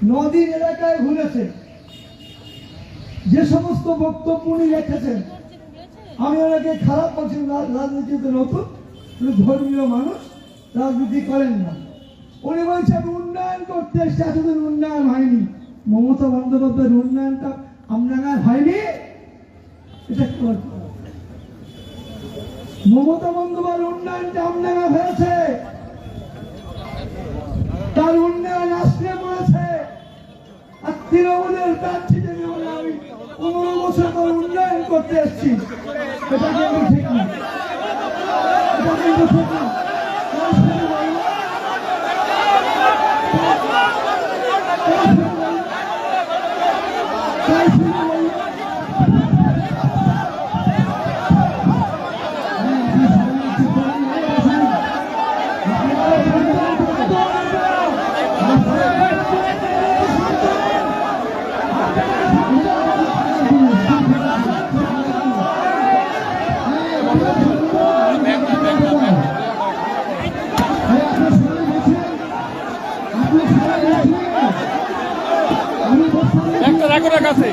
নদীর এলাকায় ঘুরেছে, যে সমস্ত বক্তব্য উনি রেখেছেন, আমি ওনাকে খারাপ বলছি। রাজনীতিতে নতুন, উনি ধর্মীয় মানুষ, রাজনীতি করেন না। উনি বলছেন উন্নয়ন করতে এসছে, এতদিন উন্নয়ন হয়নি। মমতা বন্দ্যোপাধ্যায়ের উন্নয়নটা আমডাঙ্গায় হয়নি, এটা মমতা বন্দ্যোপাধ্যায়ের উন্নয়নটা আমডাঙ্গা হয়েছে, তার উন্নয়ন আসতে পড়েছে। আর তৃণমূলের প্রার্থী আমি 15 বছর পর উন্নয়ন করতে এসেছি, এটা কিন্তু ঠিক না, এটা কিন্তু ঠিক না। একটা রাখো কাছে